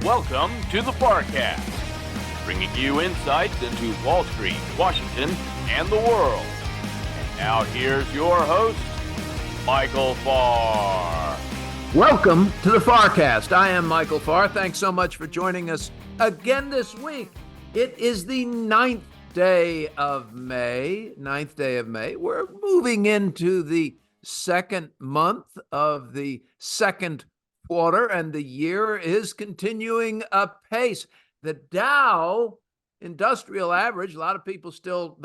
Welcome to the FarrCast, bringing you insights into Wall Street, Washington, and the world. And now here's your host, Michael Farr. Welcome to the FarrCast. I am Michael Farr. Thanks so much for joining us again this week. It is the 9th day of May. We're moving into the second month of the second quarter, and the year is continuing apace. The Dow Industrial Average, a lot of people still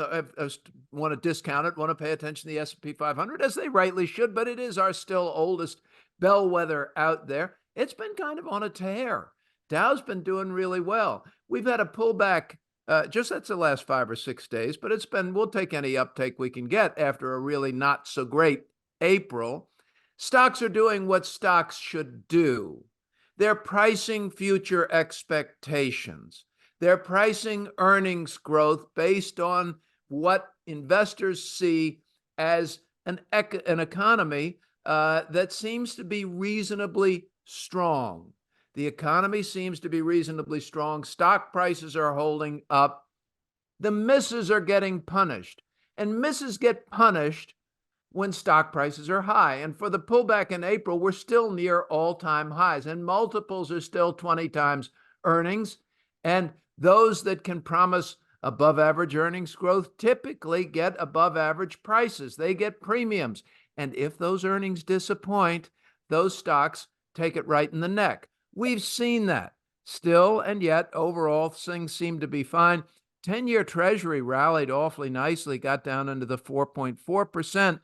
want to discount it, want to pay attention to the S&P 500, as they rightly should, but it is our still oldest bellwether out there. It's been kind of on a tear. Dow's been doing really well. We've had a pullback, that's the last 5 or 6 days, but we'll take any uptake we can get after a really not so great April. Stocks are doing what stocks should do. They're pricing future expectations. They're pricing earnings growth based on what investors see as an economy that seems to be reasonably strong. The economy seems to be reasonably strong. Stock prices are holding up. The misses are getting punished, and misses get punished when stock prices are high. And for the pullback in April, we're still near all-time highs, and multiples are still 20 times earnings. And those that can promise above average earnings growth typically get above average prices. They get premiums. And if those earnings disappoint, those stocks take it right in the neck. We've seen that. Still, and yet, overall, things seem to be fine. 10-year Treasury rallied awfully nicely, got down into the 4.4%.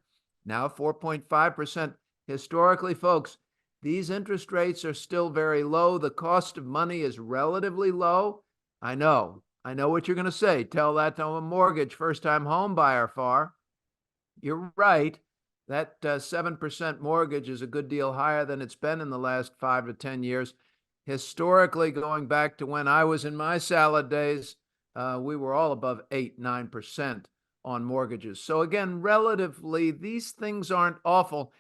Now 4.5%. Historically, folks, these interest rates are still very low. The cost of money is relatively low. I know what you're going to say. Tell that to a mortgage first-time home buyer, Farr. You're right. That 7% mortgage is a good deal higher than it's been in the last 5 to 10 years. Historically, going back to when I was in my salad days, we were all above 8, 9% on mortgages. So again, relatively, these things aren't awful,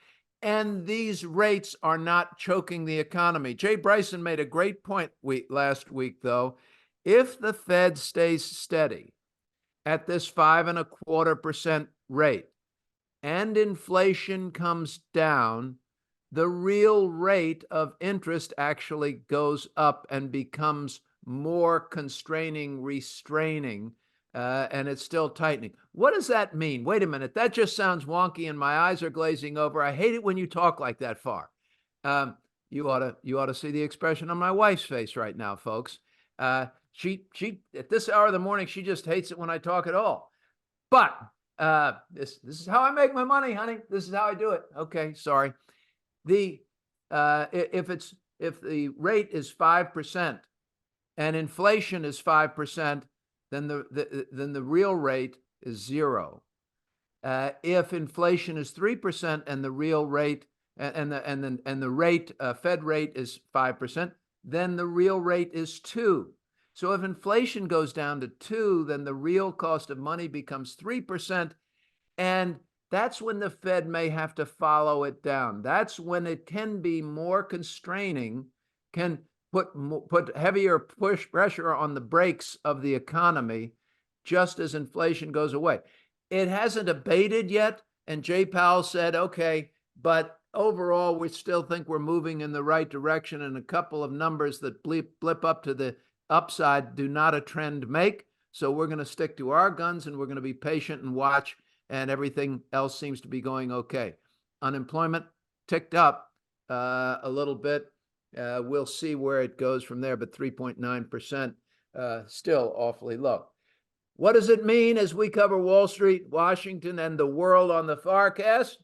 and these rates are not choking the economy. Jay Bryson made a great point last week, though. If the Fed stays steady at this 5.25% rate and inflation comes down, the real rate of interest actually goes up and becomes more constraining, restraining, and it's still tightening. What does that mean? Wait a minute. That just sounds wonky and my eyes are glazing over. I hate it when you talk like that, Farr. You ought to see the expression on my wife's face right now, folks. She at this hour of the morning, she just hates it when I talk at all. But this is how I make my money, honey. This is how I do it. Okay, sorry. If the rate is 5% and inflation is 5%, then the real rate is 0. If inflation is 3% and the real rate and the Fed rate is 5%, then the real rate is 2. So if inflation goes down to 2, then the real cost of money becomes 3%, and that's when the Fed may have to follow it down. That's when it can be more constraining, can put heavier pressure on the brakes of the economy just as inflation goes away. It hasn't abated yet, and Jay Powell said, okay, but overall, we still think we're moving in the right direction, and a couple of numbers that blip up to the upside do not a trend make. So we're going to stick to our guns, and we're going to be patient and watch, and everything else seems to be going okay. Unemployment ticked up a little bit. We'll see where it goes from there, but 3.9%, still awfully low. What does it mean as we cover Wall Street, Washington, and the world on the FarrCast?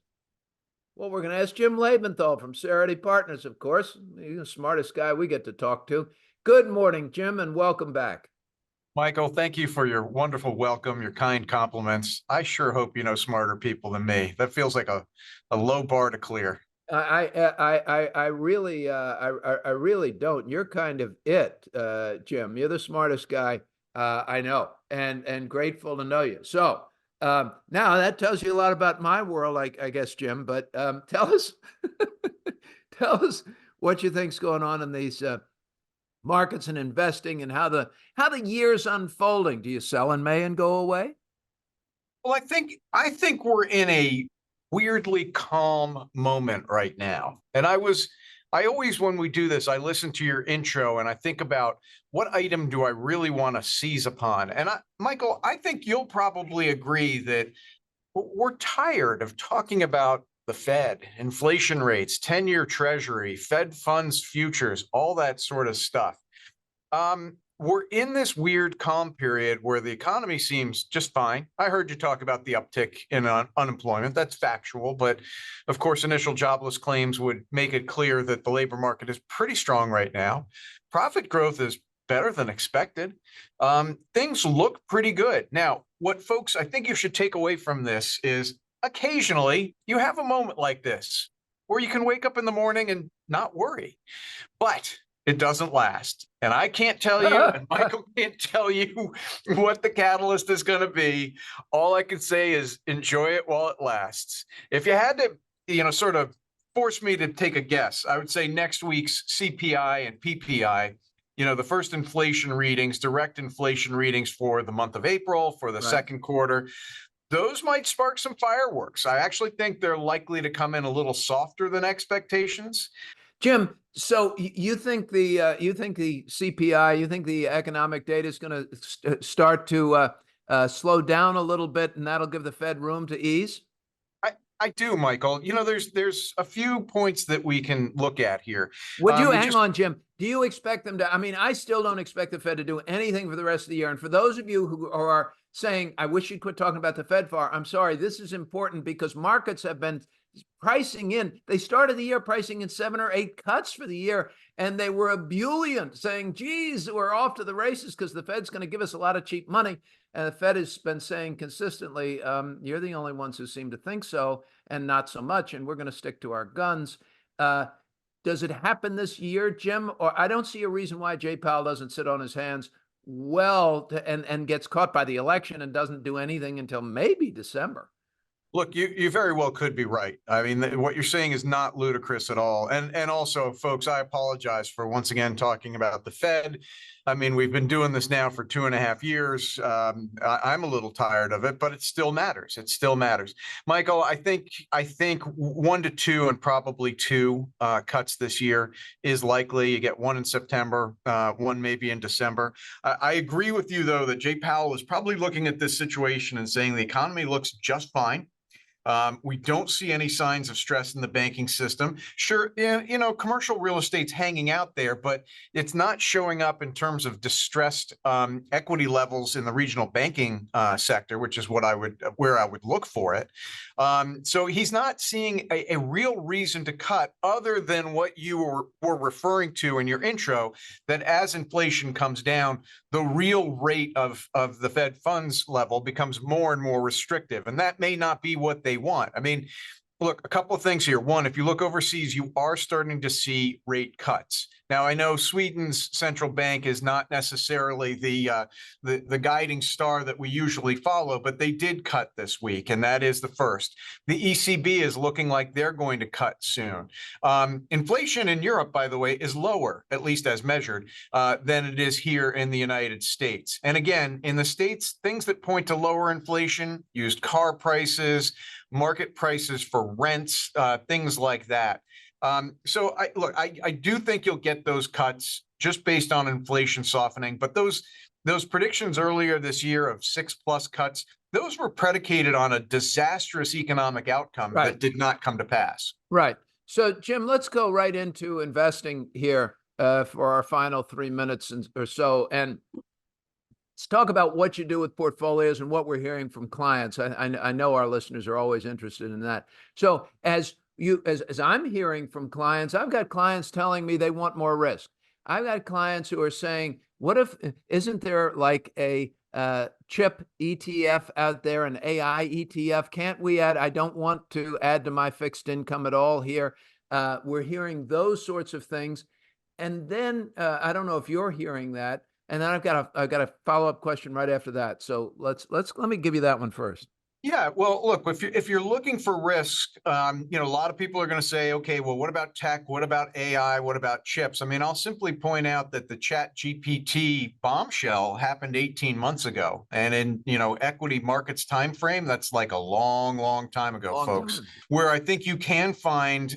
Well, we're going to ask Jim Lebenthal from Cerity Partners, of course. He's the smartest guy we get to talk to. Good morning, Jim, and welcome back. Michael, thank you for your wonderful welcome, your kind compliments. I sure hope you know smarter people than me. That feels like a low bar to clear. I really don't. You're kind of it, Jim. You're the smartest guy I know, and grateful to know you. So now that tells you a lot about my world, I guess, Jim. But tell us what you think's going on in these markets and investing and how the year's unfolding. Do you sell in May and go away? Well, I think we're in a weirdly calm moment right now. And I always, when we do this, I listen to your intro and I think about what item do I really want to seize upon. And Michael, I think you'll probably agree that we're tired of talking about the Fed, inflation rates, 10-year Treasury, Fed funds futures, all that sort of stuff. We're in this weird calm period where the economy seems just fine. I heard you talk about the uptick in unemployment. That's factual. But of course, initial jobless claims would make it clear that the labor market is pretty strong right now. Profit growth is better than expected. Things look pretty good. Now, what folks, I think you should take away from this is occasionally you have a moment like this where you can wake up in the morning and not worry. But it doesn't last. And I can't tell you, and Michael can't tell you what the catalyst is going to be. All I can say is enjoy it while it lasts. If you had to, sort of force me to take a guess, I would say next week's CPI and PPI, the first inflation readings, direct inflation readings for the month of April, for the second quarter, those might spark some fireworks. I actually think they're likely to come in a little softer than expectations. Jim, so you think the CPI, you think the economic data is going to start to slow down a little bit, and that'll give the Fed room to ease? I do, Michael. There's a few points that we can look at here. Hang on, Jim? Do you expect them to? I mean, I still don't expect the Fed to do anything for the rest of the year. And for those of you who are saying, "I wish you'd quit talking about the Fed, Farr," I'm sorry. This is important because markets have been pricing in. They started the year pricing in 7 or 8 cuts for the year, and they were ebullient, saying, "Geez, we're off to the races because the Fed's going to give us a lot of cheap money." And the Fed has been saying consistently, "You're the only ones who seem to think so, and not so much, and we're going to stick to our guns." Does it happen this year, Jim? Or I don't see a reason why Jay Powell doesn't sit on his hands and gets caught by the election and doesn't do anything until maybe December. Look, you very well could be right. I mean, what you're saying is not ludicrous at all. And also, folks, I apologize for once again talking about the Fed. I mean, we've been doing this now for 2.5 years. I'm a little tired of it, but it still matters. It still matters. Michael, I think 1 to 2 and probably 2 cuts this year is likely. You get 1 in September, 1 maybe in December. I agree with you, though, that Jay Powell is probably looking at this situation and saying the economy looks just fine. We don't see any signs of stress in the banking system. Sure, commercial real estate's hanging out there, but it's not showing up in terms of distressed equity levels in the regional banking sector, which is where I would look for it. So he's not seeing a real reason to cut other than what you were referring to in your intro, that as inflation comes down, the real rate of the Fed funds level becomes more and more restrictive. And that may not be what they want. I mean, look, a couple of things here. One, if you look overseas, you are starting to see rate cuts. Now, I know Sweden's central bank is not necessarily the guiding star that we usually follow, but they did cut this week, and that is the first. The ECB is looking like they're going to cut soon. Inflation in Europe, by the way, is lower, at least as measured, than it is here in the United States. And again, in the States, things that point to lower inflation, used car prices, market prices for rents, things like that. So I do think you'll get those cuts just based on inflation softening. But those predictions earlier this year of 6+ cuts, those were predicated on a disastrous economic outcome that did not come to pass. Right. So, Jim, let's go right into investing here for our final 3 minutes or so. And let's talk about what you do with portfolios and what we're hearing from clients. I know our listeners are always interested in that. So as I'm hearing from clients, I've got clients telling me they want more risk. I've got clients who are saying, isn't there like a chip ETF out there, an AI ETF? Can't we add? I don't want to add to my fixed income at all here. We're hearing those sorts of things. And then I don't know if you're hearing that. And then I've got a follow-up question right after that. So let me give you that one first. Yeah, well, look, if you're looking for risk, a lot of people are going to say, okay, well, what about tech? What about AI? What about chips? I mean, I'll simply point out that the Chat GPT bombshell happened 18 months ago, and in equity markets time frame, that's like a long, long time ago, Long folks. time. Where I think you can find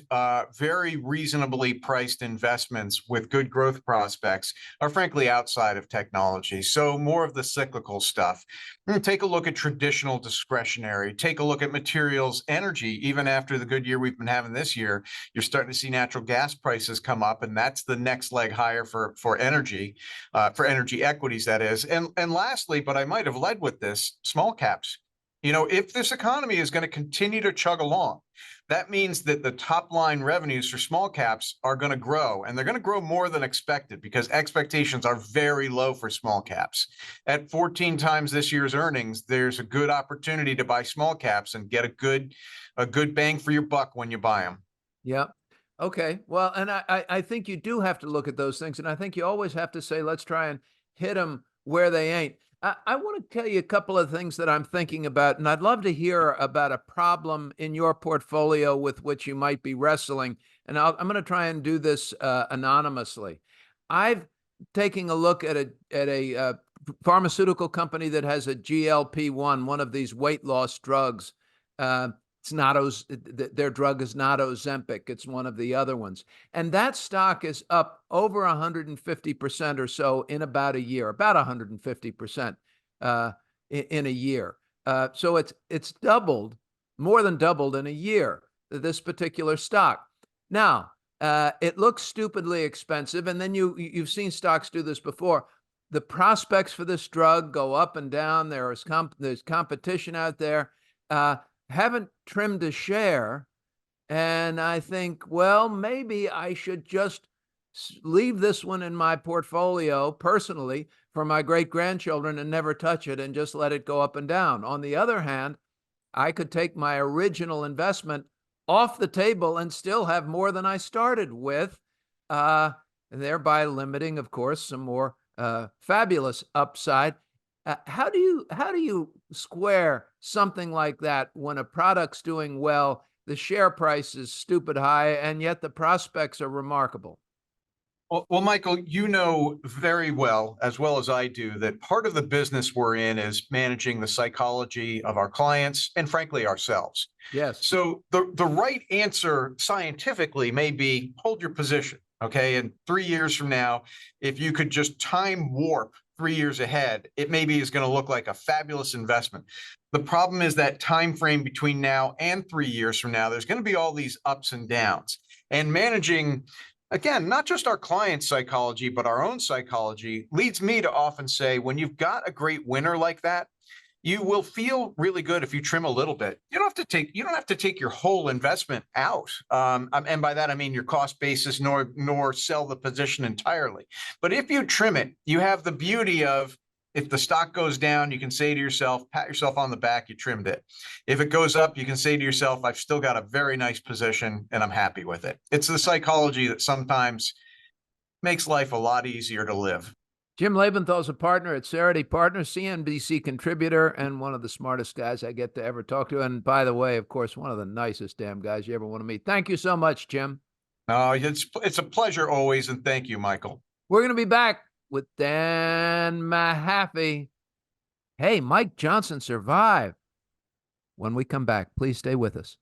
very reasonably priced investments with good growth prospects are frankly outside of technology. So more of the cyclical stuff. Take a look at traditional discretionary. Take a look at materials, energy. Even after the good year we've been having this year, you're starting to see natural gas prices come up, and that's the next leg higher for energy equities, that is. And lastly, but I might have led with this, small caps. If this economy is going to continue to chug along, that means that the top line revenues for small caps are going to grow, and they're going to grow more than expected because expectations are very low for small caps. At 14 times this year's earnings, there's a good opportunity to buy small caps and get a good bang for your buck when you buy them. Yeah. Okay. Well, and I think you do have to look at those things. And I think you always have to say, let's try and hit them where they ain't. I want to tell you a couple of things that I'm thinking about, and I'd love to hear about a problem in your portfolio with which you might be wrestling. And I'm going to try and do this anonymously. I've taken a look at a pharmaceutical company that has a GLP-1, one of these weight loss drugs. It's not their drug is not Ozempic. It's one of the other ones. And that stock is up over 150% or so in about a year, about 150% in a year. So it's doubled, more than doubled in a year, this particular stock. Now, it looks stupidly expensive. And then you've seen stocks do this before. The prospects for this drug go up and down. There's competition out there. Haven't trimmed a share. And I think, well, maybe I should just leave this one in my portfolio personally for my great-grandchildren and never touch it and just let it go up and down. On the other hand, I could take my original investment off the table and still have more than I started with, thereby limiting, of course, some more fabulous upside. How do you square something like that when a product's doing well, the share price is stupid high, and yet the prospects are remarkable? Well, Michael, you know very well as I do, that part of the business we're in is managing the psychology of our clients and frankly ourselves. Yes. So the right answer scientifically may be hold your position. Okay. And 3 years from now, if you could just time warp 3 years ahead, it maybe is going to look like a fabulous investment. The problem is that time frame between now and 3 years from now, there's going to be all these ups and downs. And managing, again, not just our client's psychology, but our own psychology leads me to often say, when you've got a great winner like that, you will feel really good if you trim a little bit. You don't have to take your whole investment out. And by that, I mean your cost basis, nor sell the position entirely. But if you trim it, you have the beauty of, if the stock goes down, you can say to yourself, pat yourself on the back, you trimmed it. If it goes up, you can say to yourself, I've still got a very nice position and I'm happy with it. It's the psychology that sometimes makes life a lot easier to live. Jim Lebenthal is a partner at Cerity Partners, CNBC contributor, and one of the smartest guys I get to ever talk to. And by the way, of course, one of the nicest damn guys you ever want to meet. Thank you so much, Jim. It's a pleasure always, and thank you, Michael. We're going to be back with Dan Mahaffee. Hey, Mike Johnson survived. When we come back, please stay with us.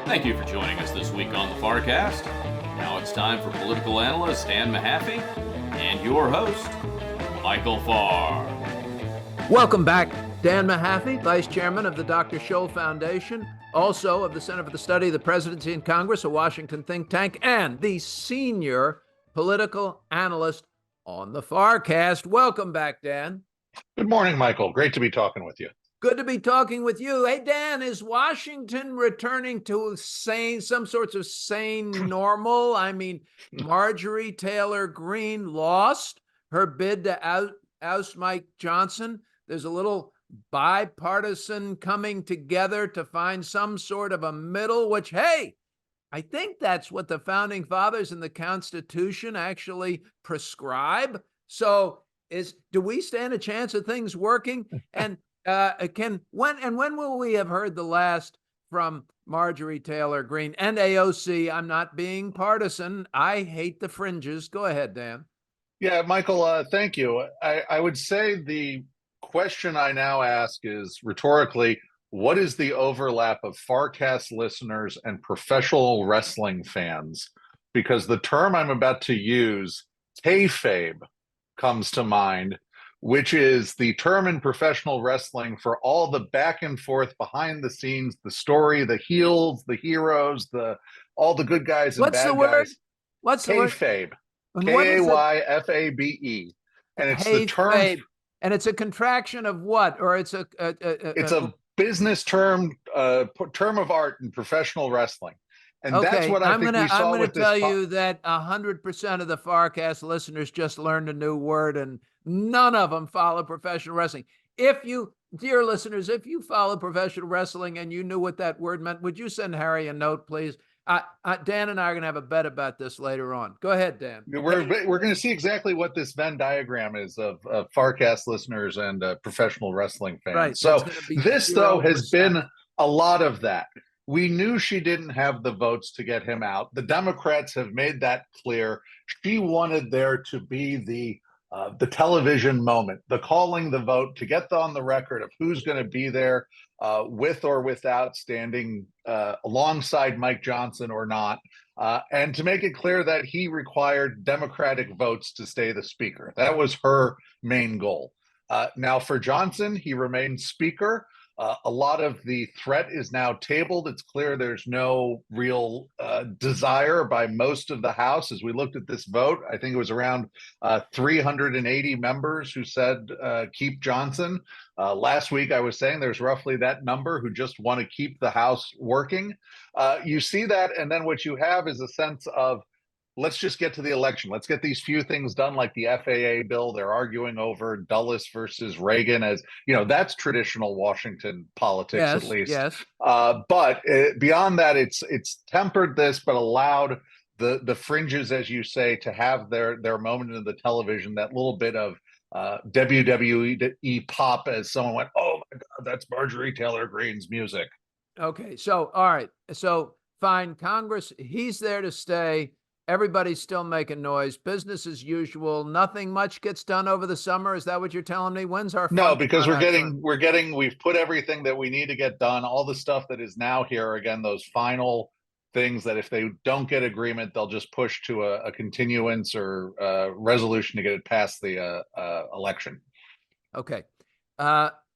Thank you for joining us this week on the FarrCast. Now it's time for political analyst Dan Mahaffee and your host, Michael Farr. Welcome back. Dan Mahaffee, Vice Chairman of the Dr. Scholl Foundation, also of the Center for the Study of the Presidency and Congress, a Washington think tank, and the senior political analyst on the FarrCast. Welcome back, Dan. Good morning, Michael. Great to be talking with you. Good to be talking with you. Hey, Dan, is Washington returning to some sorts of sane normal? I mean, Marjorie Taylor Greene lost her bid to oust Mike Johnson. There's a little bipartisan coming together to find some sort of a middle, which, hey, I think that's what the founding fathers and the Constitution actually prescribe. So do we stand a chance of things working? And when will we have heard the last from Marjorie Taylor Greene and AOC? I'm not being partisan. I hate the fringes. Go ahead, Dan. Yeah, Michael, thank you. I would say the question I now ask is rhetorically, what is the overlap of FarrCast listeners and professional wrestling fans? Because the term I'm about to use, kayfabe, comes to mind, which is the term in professional wrestling for all the back and forth behind the scenes, the story, the heels, the heroes, all the good guys and What's bad the word? guys. What's the word? Kayfabe. And what is it? Kayfabe. And it's the term. And it's a contraction of what? Or it's it's a business term, term of art in professional wrestling. And okay, that's what I think we saw with this. I'm going to tell you that 100% of the FarrCast listeners just learned a new word, and none of them follow professional wrestling. Dear listeners, if you follow professional wrestling and you knew what that word meant, would you send Harry a note, please? Dan and I are going to have a bet about this later on. Go ahead, Dan. We're going to see exactly what this Venn diagram is of FarrCast listeners and professional wrestling fans. Right. So this, 0%. Though, has been a lot of that. We knew she didn't have the votes to get him out. The Democrats have made that clear. She wanted there to be the television moment, the calling the vote, to get on the record of who's going to be there with or without standing alongside Mike Johnson or not, and to make it clear that he required Democratic votes to stay the speaker. That was her main goal. Now for Johnson, he remains speaker. A lot of the threat is now tabled. It's clear there's no real desire by most of the House. As we looked at this vote, I think it was around 380 members who said keep Johnson. Last week, I was saying there's roughly that number who just want to keep the House working. You see that, and then what you have is a sense of, let's just get to the election. Let's get these few things done, like the FAA bill. They're arguing over Dulles versus Reagan, as you know, that's traditional Washington politics, yes, at least. Yes. But beyond that, it's tempered this, but allowed the fringes, as you say, to have their moment in the television. That little bit of WWE pop, as someone went, "Oh my God, that's Marjorie Taylor Greene's music." Okay, so all right, so fine, Congress, he's there to stay. Everybody's still making noise. Business as usual. Nothing much gets done over the summer. Is that what you're telling me? When's our no? Because we've put everything that we need to get done. All the stuff that is now here, again, those final things that if they don't get agreement, they'll just push to a continuance or resolution to get it past the election. Okay.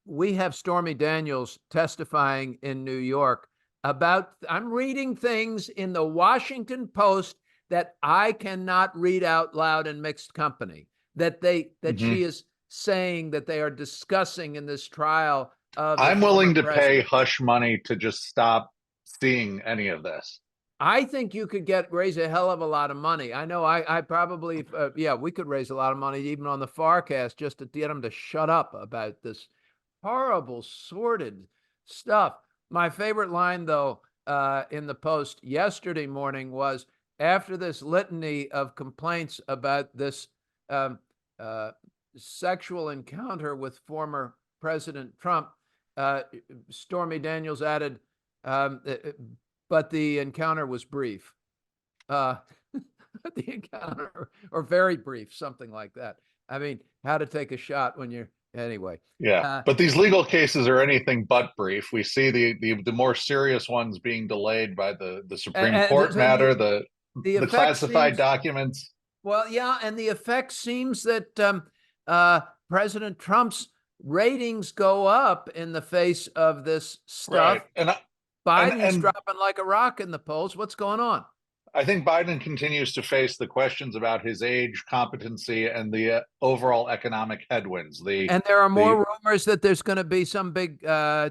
We have Stormy Daniels testifying in New York about, I'm reading things in the Washington Post that I cannot read out loud in mixed company, that she is saying that they are discussing in this trial. I'm willing to pay hush money to just stop seeing any of this. I think you could raise a hell of a lot of money. I know I probably, we could raise a lot of money even on the FarrCast just to get them to shut up about this horrible, sordid stuff. My favorite line, though, in the Post yesterday morning was, after this litany of complaints about this sexual encounter with former President Trump, Stormy Daniels added, but the encounter was brief. The encounter, or very brief, something like that. I mean, how to take a shot when you're, anyway. Yeah, but these legal cases are anything but brief. We see the more serious ones being delayed by the Supreme Court matter, the classified documents. Well, yeah, and the effect seems that President Trump's ratings go up in the face of this stuff. Right. Biden's dropping like a rock in the polls. What's going on? I think Biden continues to face the questions about his age, competency, and the overall economic headwinds. And there are more rumors that there's going to be some big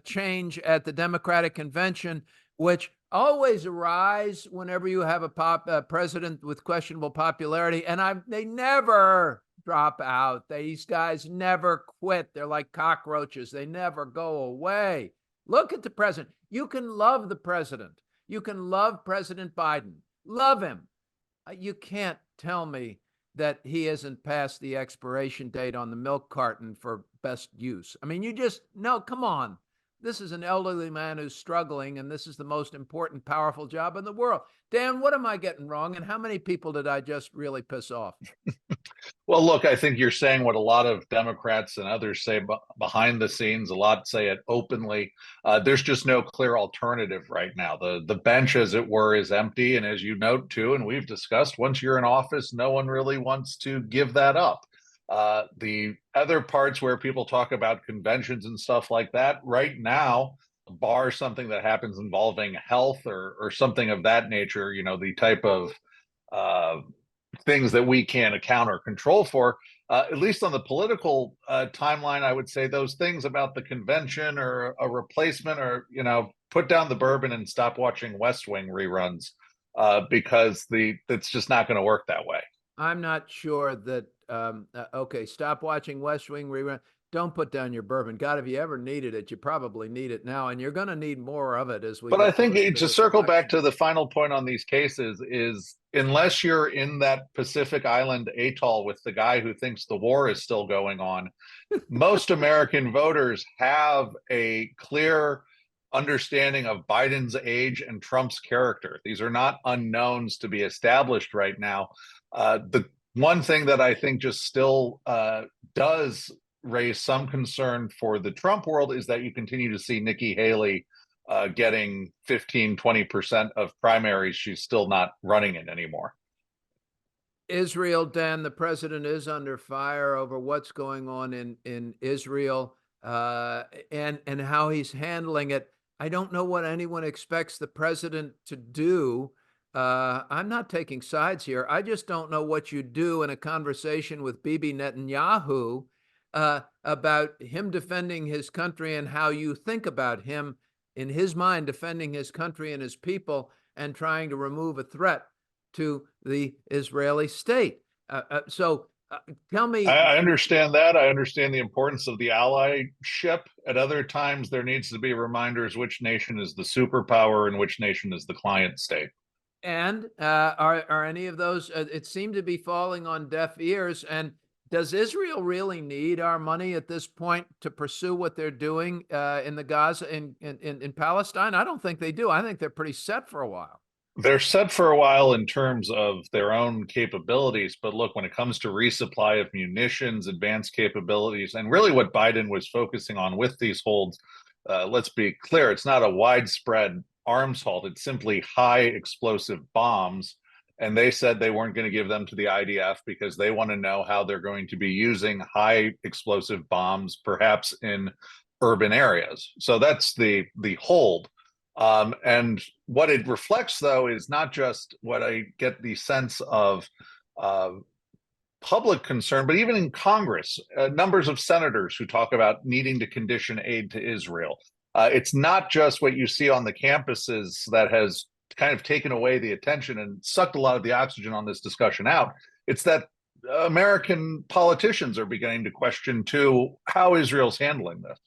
change at the Democratic convention, which always arise whenever you have a president with questionable popularity. And they never drop out. These guys never quit. They're like cockroaches. They never go away. Look at the president. You can love the president. You can love President Biden, love him. You can't tell me that he hasn't passed the expiration date on the milk carton for best use. I mean, no, come on. This is an elderly man who's struggling, and this is the most important, powerful job in the world. Dan, what am I getting wrong? And how many people did I just really piss off? Well, look, I think you're saying what a lot of Democrats and others say behind the scenes. A lot say it openly. There's just no clear alternative right now. The bench, as it were, is empty. And as you note, too, and we've discussed, once you're in office, no one really wants to give that up. The other parts where people talk about conventions and stuff like that, right now, bar something that happens involving health or something of that nature, the type of things that we can't account or control for, at least on the political timeline, I would say those things about the convention or a replacement or, put down the bourbon and stop watching West Wing reruns because it's just not going to work that way. I'm not sure that, okay, stop watching West Wing rerun. Don't put down your bourbon. God, if you ever needed it, you probably need it now, and you're going to need more of it as we. But I think to circle back to the final point on these cases is unless you're in that Pacific Island atoll with the guy who thinks the war is still going on, most American voters have a clear understanding of Biden's age and Trump's character. These are not unknowns to be established right now. The one thing that I think just still does raise some concern for the Trump world is that you continue to see Nikki Haley getting 15-20% of primaries she's still not running in anymore. Israel, Dan, the president is under fire over what's going on in Israel and how he's handling it. I don't know what anyone expects the president to do. I'm not taking sides here. I just don't know what you do in a conversation with Bibi Netanyahu about him defending his country and how you think about him in his mind defending his country and his people and trying to remove a threat to the Israeli state. So tell me. I understand that. I understand the importance of the allyship. At other times, there needs to be reminders which nation is the superpower and which nation is the client state. And are any of those, it seemed to be falling on deaf ears. And does Israel really need our money at this point to pursue what they're doing in the Gaza, in Palestine? I don't think they do. I think they're pretty set for a while. They're set for a while in terms of their own capabilities. But look, when it comes to resupply of munitions, advanced capabilities, and really what Biden was focusing on with these holds, let's be clear, it's not a widespread arms halt. It's simply high explosive bombs. And they said they weren't going to give them to the IDF because they want to know how they're going to be using high explosive bombs, perhaps in urban areas. So that's the hold. And what it reflects, though, is not just what I get the sense of public concern, but even in Congress, numbers of senators who talk about needing to condition aid to Israel. It's not just what you see on the campuses that has kind of taken away the attention and sucked a lot of the oxygen on this discussion out. It's that American politicians are beginning to question, too, how Israel's handling this.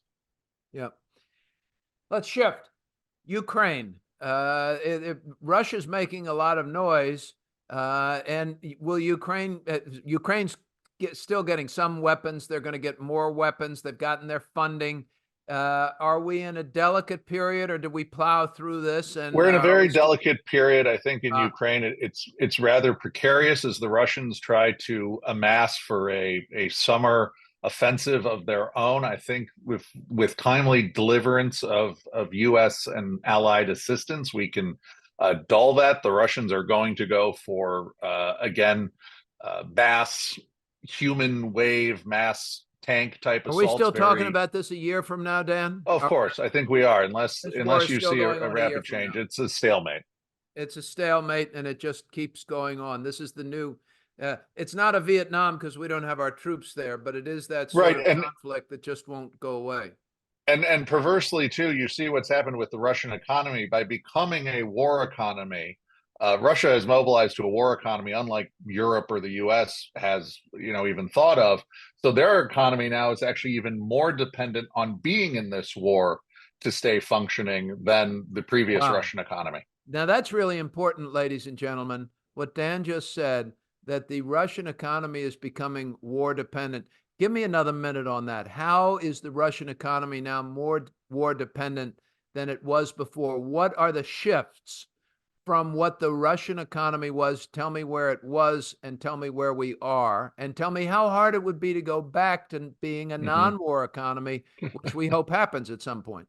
Yeah. Let's shift. Ukraine. Russia's making a lot of noise. And will Ukraine's still getting some weapons. They're going to get more weapons. They've gotten their funding. Are we in a delicate period, or do we plow through this? And we're in a very delicate period. I think in Ukraine, it's rather precarious as the Russians try to amass for a summer offensive of their own. I think with timely deliverance of U.S. and allied assistance, we can dull that. The Russians are going to go for mass human wave, mass tank type assaults. Are we still talking about this a year from now, Dan? Of course, I think we are. Unless you see a rapid change, it's a stalemate. It's a stalemate, and it just keeps going on. This is the new. It's not a Vietnam because we don't have our troops there, but it is that sort of conflict that just won't go away. And perversely too, you see what's happened with the Russian economy by becoming a war economy. Russia has mobilized to a war economy, unlike Europe or the U.S. has, even thought of. So their economy now is actually even more dependent on being in this war to stay functioning than the previous Russian economy. Now, that's really important, ladies and gentlemen, what Dan just said, that the Russian economy is becoming war dependent. Give me another minute on that. How is the Russian economy now more war dependent than it was before? What are the shifts from what the Russian economy was? Tell me where it was and tell me where we are, and tell me how hard it would be to go back to being a non-war economy, which we hope happens at some point.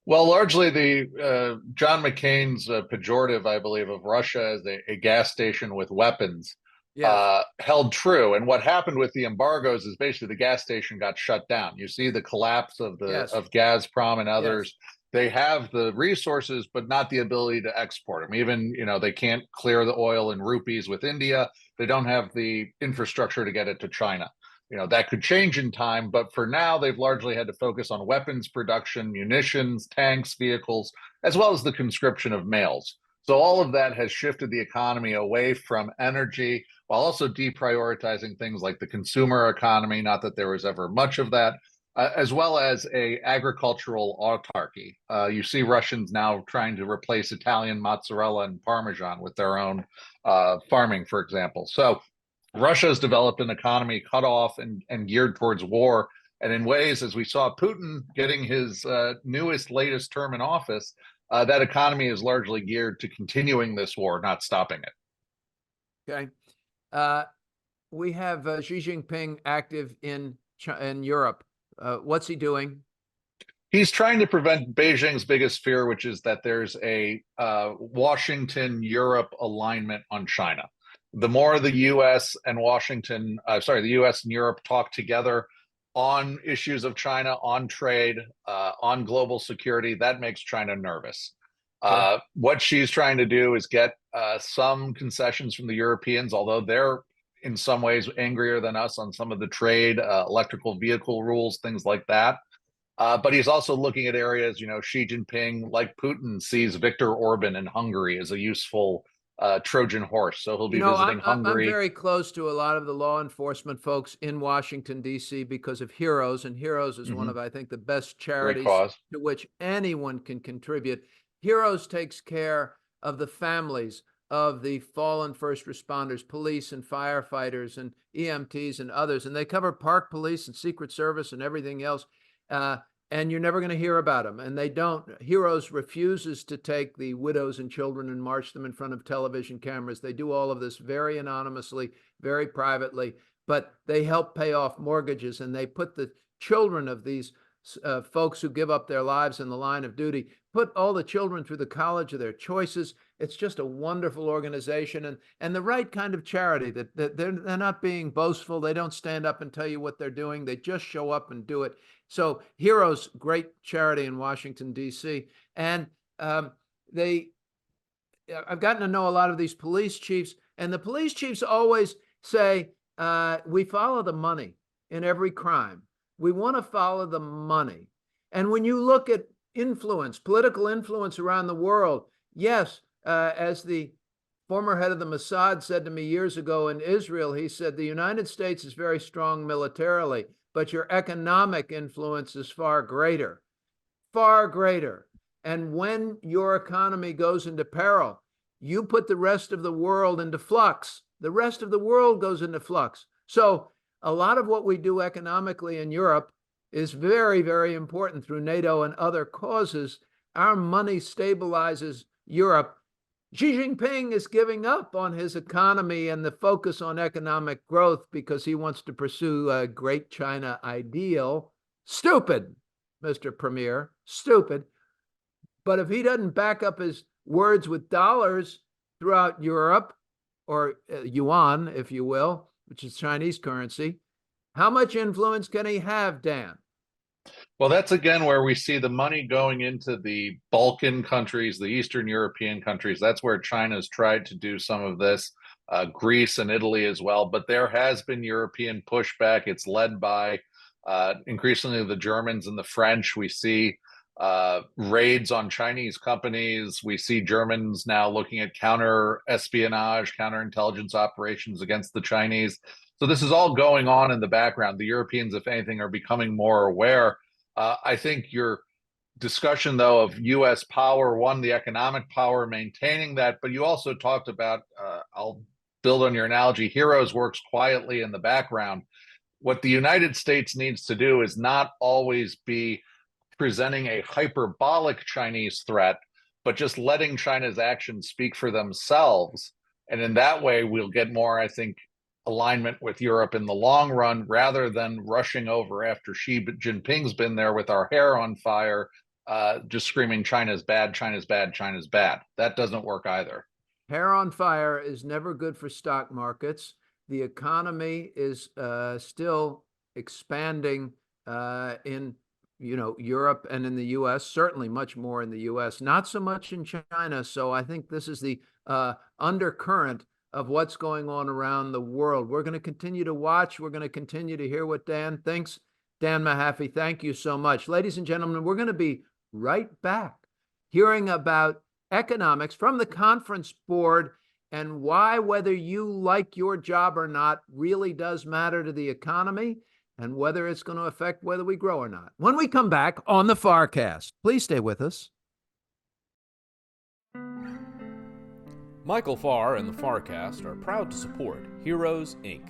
Well, largely the John McCain's pejorative, I believe, of Russia as a gas station with weapons Yes. held true. And what happened with the embargoes is basically the gas station got shut down. You see the collapse of Yes. Gazprom and others. Yes. They have the resources, but not the ability to export them. Even, they can't clear the oil in rupees with India. They don't have the infrastructure to get it to China. That could change in time, but for now, they've largely had to focus on weapons production, munitions, tanks, vehicles, as well as the conscription of males. So all of that has shifted the economy away from energy while also deprioritizing things like the consumer economy, not that there was ever much of that, as well as a agricultural autarky. You see Russians now trying to replace Italian mozzarella and Parmesan with their own farming, for example. So Russia has developed an economy cut off and geared towards war. And in ways, as we saw Putin getting his latest term in office, that economy is largely geared to continuing this war, not stopping it. Okay. We have Xi Jinping active in Europe. What's he doing? He's trying to prevent Beijing's biggest fear, which is that there's a Washington-Europe alignment on China. The more the U.S. and the U.S. and Europe talk together on issues of China, on trade, on global security, that makes China nervous. Okay. What she's trying to do is get some concessions from the Europeans, although they're in some ways angrier than us on some of the trade, electrical vehicle rules, things like that. But he's also looking at areas, Xi Jinping, like Putin, sees Viktor Orban in Hungary as a useful Trojan horse. So he'll be visiting Hungary. I'm very close to a lot of the law enforcement folks in Washington, D.C. because of Heroes. And Heroes is one of, I think, the best charities to which anyone can contribute. Heroes takes care of the families of the fallen first responders, police and firefighters and EMTs and others. And they cover park police and Secret Service and everything else. And you're never going to hear about them. And they don't. Heroes refuses to take the widows and children and march them in front of television cameras. They do all of this very anonymously, very privately, but they help pay off mortgages, and they put the children of these folks who give up their lives in the line of duty, put all the children through the college of their choices. It's just a wonderful organization and the right kind of charity that they're not being boastful. They don't stand up and tell you what they're doing. They just show up and do it. So Heroes, great charity in Washington, D.C. And I've gotten to know a lot of these police chiefs, and the police chiefs always say, we follow the money in every crime. We want to follow the money. And when you look at influence, political influence around the world, yes, as the former head of the Mossad said to me years ago in Israel, he said, the United States is very strong militarily, but your economic influence is far greater, far greater. And when your economy goes into peril, you put the rest of the world into flux. The rest of the world goes into flux. So a lot of what we do economically in Europe is very, very important through NATO and other causes. Our money stabilizes Europe. Xi Jinping is giving up on his economy and the focus on economic growth because he wants to pursue a great China ideal. Stupid, Mr. Premier, stupid. But if he doesn't back up his words with dollars throughout Europe, or yuan, if you will, which is Chinese currency, how much influence can he have, Dan? Well, that's again where we see the money going into the Balkan countries, the Eastern European countries. That's where China's tried to do some of this, Greece and Italy as well. But there has been European pushback. It's led by increasingly the Germans and the French. We see raids on Chinese companies. We see Germans now looking at counter-espionage, counterintelligence operations against the Chinese. So this is all going on in the background. The Europeans, if anything, are becoming more aware. I think discussion, though, of U.S. power, one, the economic power, maintaining that. But you also talked about, I'll build on your analogy, heroes works quietly in the background. What the United States needs to do is not always be presenting a hyperbolic Chinese threat, but just letting China's actions speak for themselves. And in that way, we'll get more, I think, alignment with Europe in the long run, rather than rushing over after Xi Jinping's been there with our hair on fire, just screaming, China's bad, China's bad, China's bad. That doesn't work either. Hair on fire is never good for stock markets. The economy is still expanding in Europe and in the U.S., certainly much more in the U.S., not so much in China. So I think this is the undercurrent of what's going on around the world. We're going to continue to watch. We're going to continue to hear what Dan thinks. Dan Mahaffee, thank you so much. Ladies and gentlemen, we're going to be right back hearing about economics from the conference board and why whether you like your job or not really does matter to the economy, and whether it's going to affect whether we grow or not. When we come back on the FarrCast, please stay with us. Michael Farr and the FarrCast are proud to support Heroes, Inc.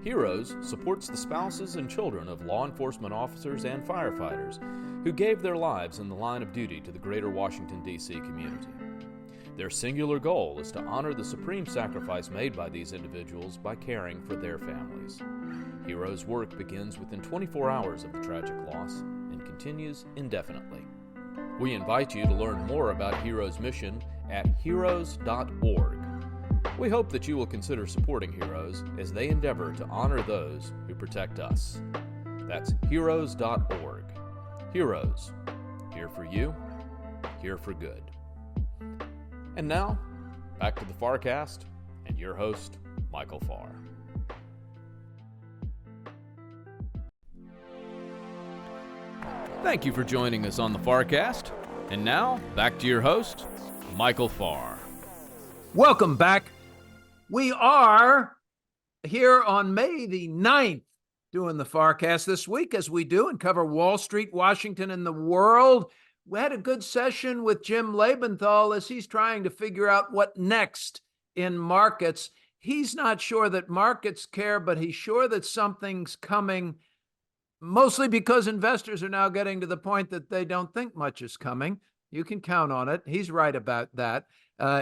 Heroes supports the spouses and children of law enforcement officers and firefighters who gave their lives in the line of duty to the greater Washington, D.C. community. Their singular goal is to honor the supreme sacrifice made by these individuals by caring for their families. Heroes' work begins within 24 hours of the tragic loss and continues indefinitely. We invite you to learn more about Heroes' mission at heroes.org. We hope that you will consider supporting Heroes as they endeavor to honor those who protect us. That's heroes.org. Heroes, here for you, here for good. And now, back to the FarrCast and your host, Michael Farr. Thank you for joining us on the FarrCast. And now, back to your host, Michael Farr. Welcome back. We are here on May the 9th doing the FarrCast this week, as we do, and cover Wall Street, Washington, and the world. We had a good session with Jim Lebenthal as he's trying to figure out what next in markets. He's not sure that markets care, but he's sure that something's coming, mostly because investors are now getting to the point that they don't think much is coming. You can count on it. He's right about that,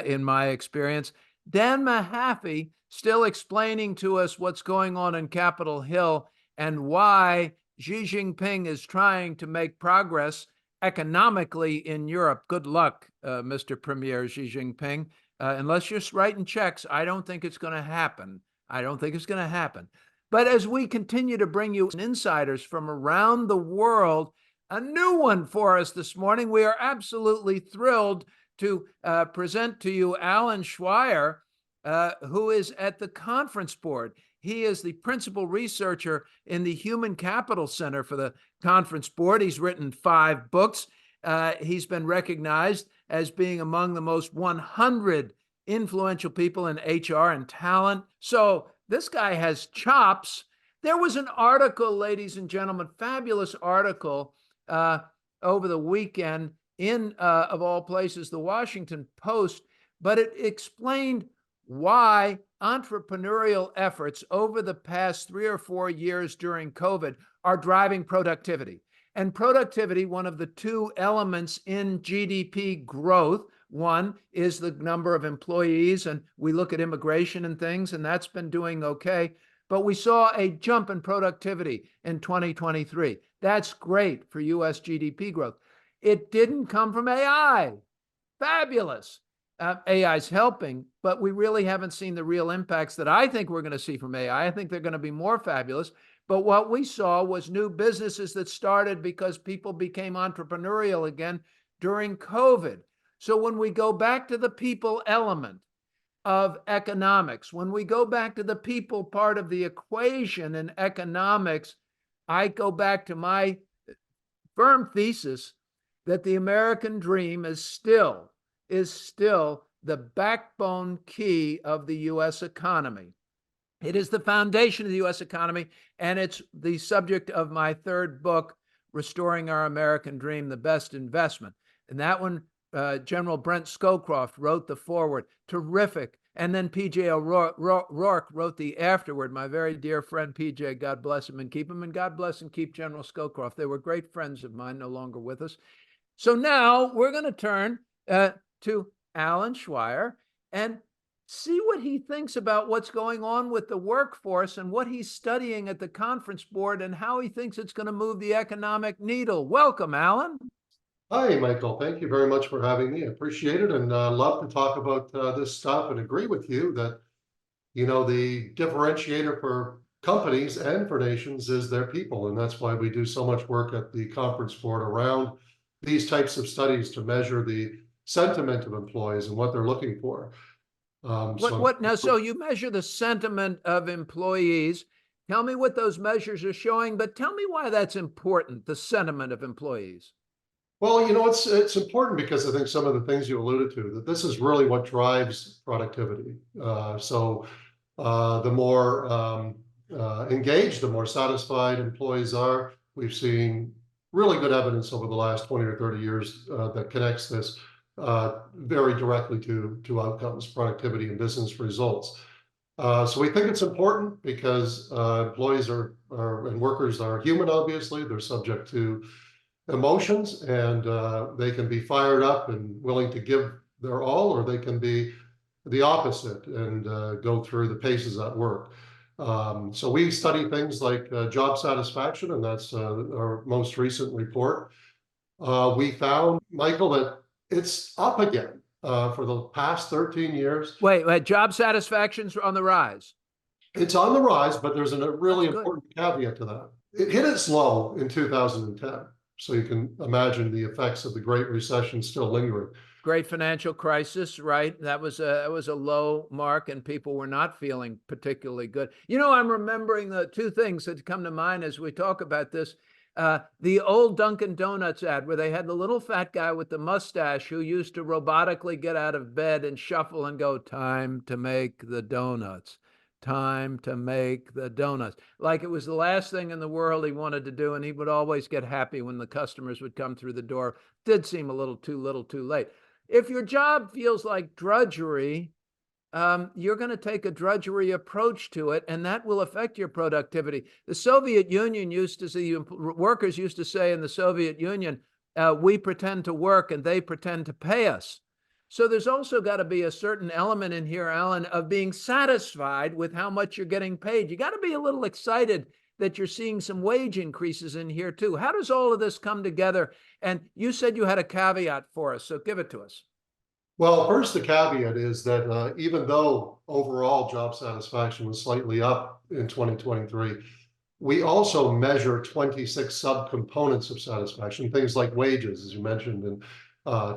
in my experience. Dan Mahaffee still explaining to us what's going on in Capitol Hill and why Xi Jinping is trying to make progress economically in Europe. Good luck, Mr. Premier Xi Jinping. Unless you're writing checks, I don't think it's going to happen. I don't think it's going to happen. But as we continue to bring you insiders from around the world, a new one for us this morning, we are absolutely thrilled to present to you Allan Schweyer, who is at the conference board. He is the principal researcher in the Human Capital Center for the Conference Board. He's written 5 books. He's been recognized as being among the most 100 influential people in HR and talent. So this guy has chops. There was an article, ladies and gentlemen, fabulous article over the weekend in, of all places, the Washington Post, but it explained why entrepreneurial efforts over the past 3 or 4 years during COVID are driving productivity. And productivity, one of the 2 elements in GDP growth, one is the number of employees, and we look at immigration and things, and that's been doing okay. But we saw a jump in productivity in 2023. That's great for U.S. GDP growth. It didn't come from AI. Fabulous. AI is helping, but we really haven't seen the real impacts that I think we're going to see from AI. I think they're going to be more fabulous. But what we saw was new businesses that started because people became entrepreneurial again during COVID. So when we go back to the people element of economics, when we go back to the people part of the equation in economics, I go back to my firm thesis that the American dream is still the backbone key of the U.S. economy. It is the foundation of the U.S. economy, and it's the subject of my 3rd book, Restoring Our American Dream, The Best Investment. And that one, General Brent Scowcroft wrote the foreword. Terrific. And then P.J. O'Rourke wrote the afterword. My very dear friend P.J., God bless him and keep him, and God bless and keep General Scowcroft. They were great friends of mine, no longer with us. So now we're going to turn to Allan Schweyer and see what he thinks about what's going on with the workforce and what he's studying at the Conference Board and how he thinks it's going to move the economic needle. Welcome, Allan. Hi, Michael. Thank you very much for having me. I appreciate it, and love to talk about this stuff and agree with you that, the differentiator for companies and for nations is their people. And that's why we do so much work at the Conference Board around these types of studies to measure the sentiment of employees and what they're looking for. So you measure the sentiment of employees. Tell me what those measures are showing, but tell me why that's important, the sentiment of employees. Well, it's important because I think some of the things you alluded to, that this is really what drives productivity. The more engaged, the more satisfied employees are. We've seen really good evidence over the last 20 or 30 years that connects this very directly to outcomes, productivity, and business results. So we think it's important because employees and workers are human, obviously. They're subject to emotions, and they can be fired up and willing to give their all, or they can be the opposite and go through the paces at work. So we study things like job satisfaction, and that's our most recent report. We found, Michael, that it's up again for the past 13 years. Wait, job satisfaction's on the rise. It's on the rise, but there's a really important caveat to that. It hit its low in 2010. So you can imagine the effects of the Great Recession still lingering. Great financial crisis, right? That was a low mark, and people were not feeling particularly good. I'm remembering the two things that come to mind as we talk about this. The old Dunkin' Donuts ad where they had the little fat guy with the mustache who used to robotically get out of bed and shuffle and go, "Time to make the donuts. Time to make the donuts." Like it was the last thing in the world he wanted to do, and he would always get happy when the customers would come through the door. Did seem a little too late. If your job feels like drudgery, you're going to take a drudgery approach to it, and that will affect your productivity. The Soviet Union workers used to say in the Soviet Union, we pretend to work and they pretend to pay us. So there's also got to be a certain element in here, Allan, of being satisfied with how much you're getting paid. You got to be a little excited that you're seeing some wage increases in here too. How does all of this come together? And you said you had a caveat for us, so give it to us. Well, first, the caveat is that even though overall job satisfaction was slightly up in 2023, we also measure 26 subcomponents of satisfaction, things like wages, as you mentioned, and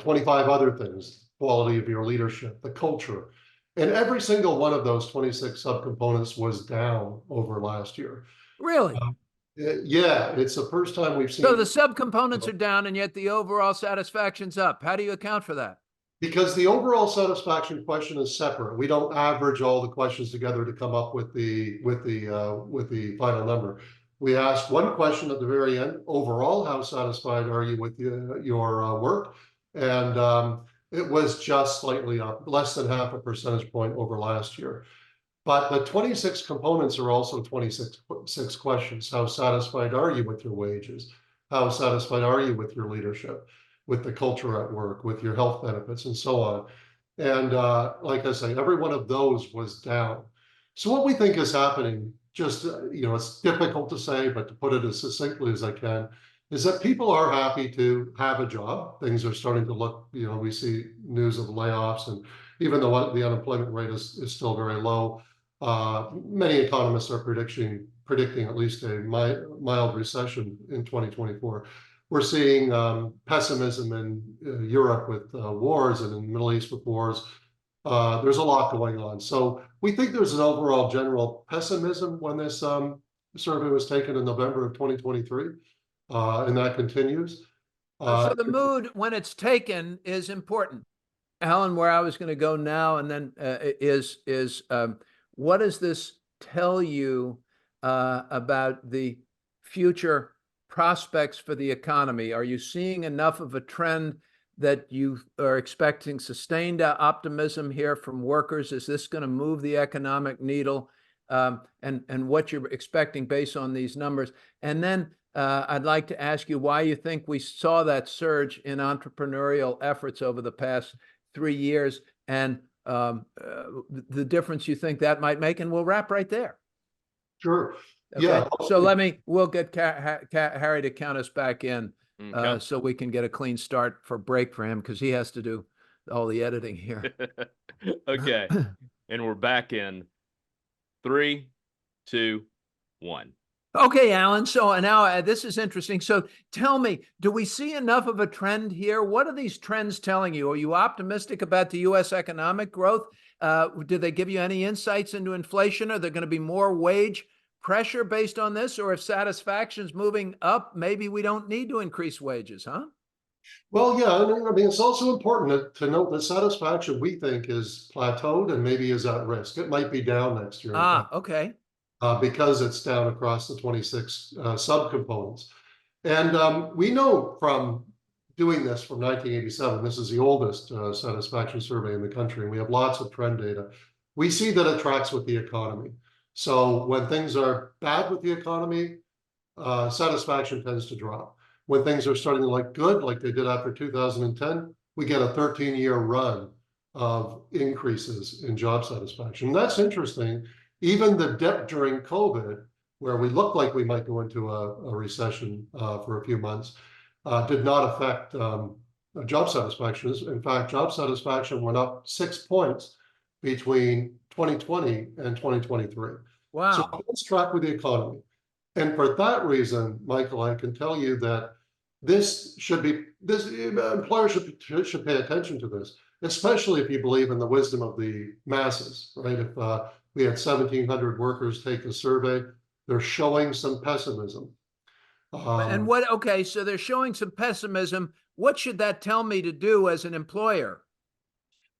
25 other things, quality of your leadership, the culture. And every single one of those 26 subcomponents was down over last year. Really? Yeah, it's the first time we've seen. So the subcomponents are down, and yet the overall satisfaction's up. How do you account for that? Because the overall satisfaction question is separate. We don't average all the questions together to come up with the final number. We asked one question at the very end: overall, how satisfied are you with your work? And it was just slightly up, less than half a percentage point over last year. But the 26 components are also 26 questions. How satisfied are you with your wages? How satisfied are you with your leadership, with the culture at work, with your health benefits, and so on? And like I say, every one of those was down. So what we think is happening, just, it's difficult to say, but to put it as succinctly as I can, is that people are happy to have a job. Things are starting to look, we see news of layoffs, and even though the unemployment rate is still very low, many economists are predicting at least a mild recession in 2024. We're seeing pessimism in Europe with wars, and in the Middle East with wars. There's a lot going on. So we think there's an overall general pessimism when this survey was taken in November of 2023, and that continues. So the mood when it's taken is important. Allan, where I was going to go now and then is what does this tell you about the future prospects for the economy? Are you seeing enough of a trend that you are expecting sustained optimism here from workers? Is this going to move the economic needle? And what you're expecting based on these numbers? And then I'd like to ask you why you think we saw that surge in entrepreneurial efforts over the past 3 years, and the difference you think that might make, and we'll wrap right there. Sure. Okay. Yeah. So we'll get Harry to count us back in, Okay. so we can get a clean start for break for him, because he has to do all the editing here. Okay. And we're back in 3, 2, 1. Okay, Allan. So now this is interesting. So tell me, do we see enough of a trend here? What are these trends telling you? Are you optimistic about the U.S. economic growth? Do they give you any insights into inflation? Are there going to be more wage pressure based on this? Or if satisfaction's moving up, maybe we don't need to increase wages, huh? Well, yeah, I mean, it's also important to note that satisfaction, we think, is plateaued and maybe is at risk. It might be down next year. Okay. Because it's down across the 26 subcomponents. And we know from doing this from 1987, this is the oldest satisfaction survey in the country, and we have lots of trend data. We see that it tracks with the economy. So when things are bad with the economy, satisfaction tends to drop. When things are starting to look good, like they did after 2010, we get a 13-year run of increases in job satisfaction. And that's interesting. Even the dip during COVID, where we looked like we might go into a recession for a few months, did not affect job satisfaction. In fact, job satisfaction went up 6 points between 2020 and 2023. Wow. So let's track with the economy. And for that reason, Michael, I can tell you that employers should pay attention to this, especially if you believe in the wisdom of the masses, right? If we had 1,700 workers take the survey, they're showing some pessimism. Okay, so they're showing some pessimism. What should that tell me to do as an employer?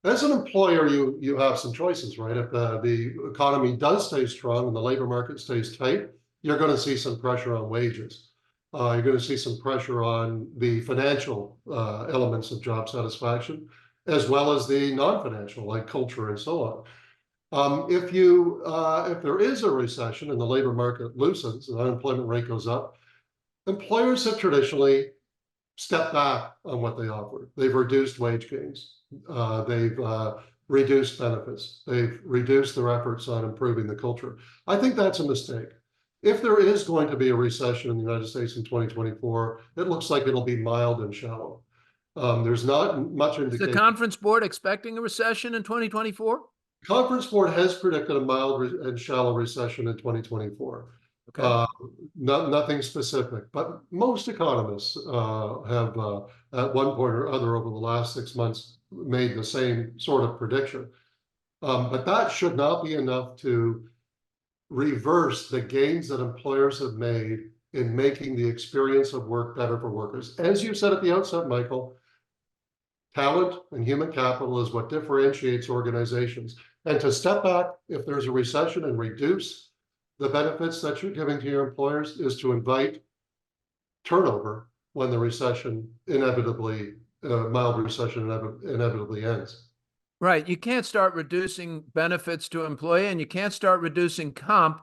As an employer, you have some choices, right? If the economy does stay strong and the labor market stays tight, you're going to see some pressure on wages. You're going to see some pressure on the financial elements of job satisfaction, as well as the non-financial, like culture and so on. If there is a recession and the labor market loosens and the unemployment rate goes up, employers have traditionally stepped back on what they offer. They've reduced wage gains. They've reduced benefits. They've reduced their efforts on improving the culture. I think that's a mistake. If there is going to be a recession in the United States in 2024, it looks like it'll be mild and shallow. There's not much indication. Is the Conference Board expecting a recession in 2024? Conference Board has predicted a mild and shallow recession in 2024. Okay. Nothing specific, but most economists have at one point or other over the last 6 months made the same sort of prediction. But that should not be enough to reverse the gains that employers have made in making the experience of work better for workers. As you said at the outset, Michael, talent and human capital is what differentiates organizations. And to step back if there's a recession and reduce the benefits that you're giving to your employers is to invite turnover when the recession inevitably, mild recession inevitably ends. Right. You can't start reducing benefits to employee, and you can't start reducing comp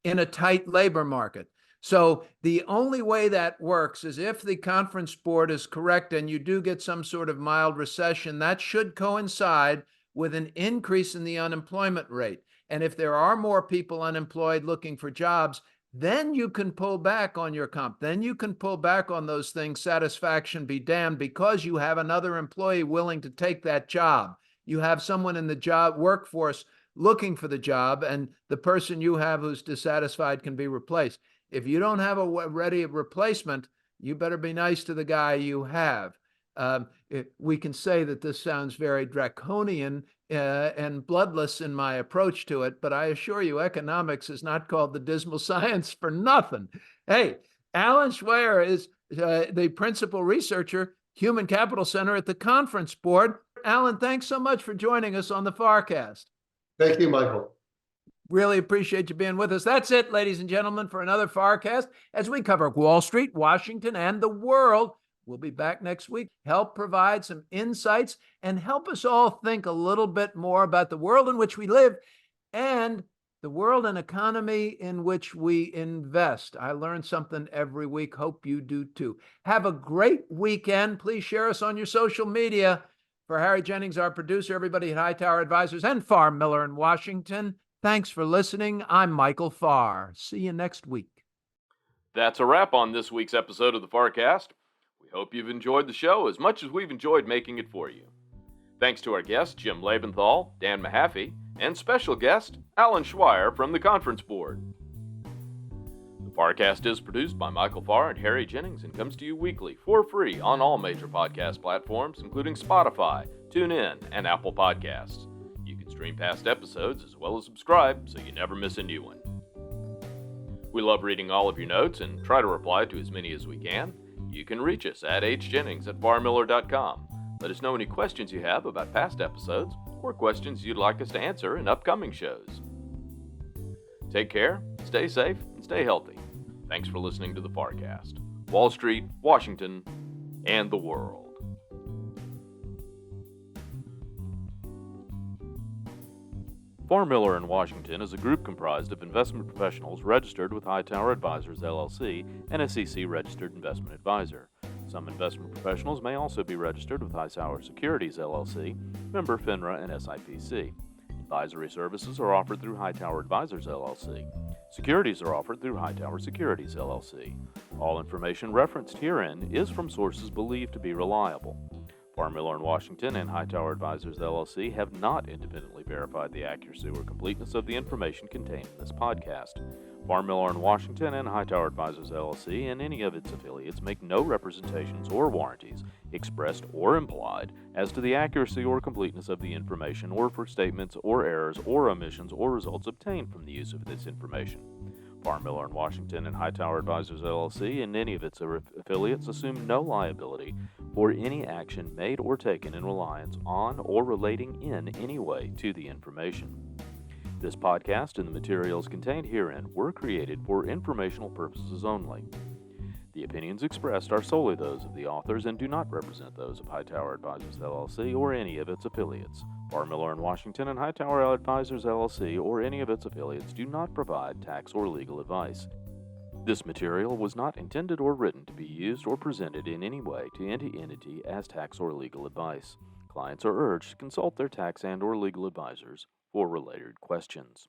in a tight labor market. So the only way that works is if the Conference Board is correct and you do get some sort of mild recession, that should coincide with an increase in the unemployment rate. And if there are more people unemployed looking for jobs, then you can pull back on your comp. Then you can pull back on those things, satisfaction be damned, because you have another employee willing to take that job. You have someone in the job workforce looking for the job, and the person you have who's dissatisfied can be replaced. If you don't have a ready replacement, you better be nice to the guy you have. We can say that this sounds very draconian and bloodless in my approach to it, but I assure you economics is not called the dismal science for nothing. Hey, Allan Schweyer is the principal researcher, Human Capital Center at the Conference Board. Allan, thanks so much for joining us on the FarrCast. Thank you, Michael. Really appreciate you being with us. That's it, ladies and gentlemen, for another FarrCast as we cover Wall Street, Washington, and the world. We'll be back next week, help provide some insights and help us all think a little bit more about the world in which we live and the world and economy in which we invest. I learn something every week. Hope you do too. Have a great weekend. Please share us on your social media. For Harry Jennings, our producer, everybody at Hightower Advisors, and Farr Miller in Washington, thanks for listening. I'm Michael Farr. See you next week. That's a wrap on this week's episode of the FarrCast. We hope you've enjoyed the show as much as we've enjoyed making it for you. Thanks to our guests, Jim Lebenthal, Dan Mahaffee, and special guest, Allan Schweyer from the Conference Board. The FarrCast is produced by Michael Farr and Harry Jennings and comes to you weekly for free on all major podcast platforms, including Spotify, TuneIn, and Apple Podcasts. You can stream past episodes as well as subscribe so you never miss a new one. We love reading all of your notes and try to reply to as many as we can. You can reach us at hjennings@farrmiller.com. Let us know any questions you have about past episodes or questions you'd like us to answer in upcoming shows. Take care, stay safe, and stay healthy. Thanks for listening to the FarrCast. Wall Street, Washington, and the world. Farr Miller in Washington is a group comprised of investment professionals registered with Hightower Advisors, LLC, and SEC registered investment advisor. Some investment professionals may also be registered with Hightower Securities, LLC, member FINRA and SIPC. Advisory services are offered through Hightower Advisors, LLC. Securities are offered through Hightower Securities, LLC. All information referenced herein is from sources believed to be reliable. Farr Miller in Washington and Hightower Advisors, LLC have not independently verified the accuracy or completeness of the information contained in this podcast. Farr Miller in Washington and Hightower Advisors, LLC and any of its affiliates make no representations or warranties, expressed or implied, as to the accuracy or completeness of the information or for statements or errors or omissions or results obtained from the use of this information. Farr Miller in Washington and Hightower Advisors, LLC and any of its affiliates assume no liability for any action made or taken in reliance on or relating in any way to the information. This podcast and the materials contained herein were created for informational purposes only. The opinions expressed are solely those of the authors and do not represent those of Hightower Advisors, LLC or any of its affiliates. Farr Miller in Washington and Hightower Advisors, LLC or any of its affiliates do not provide tax or legal advice. This material was not intended or written to be used or presented in any way to any entity as tax or legal advice. Clients are urged to consult their tax and or legal advisors for related questions.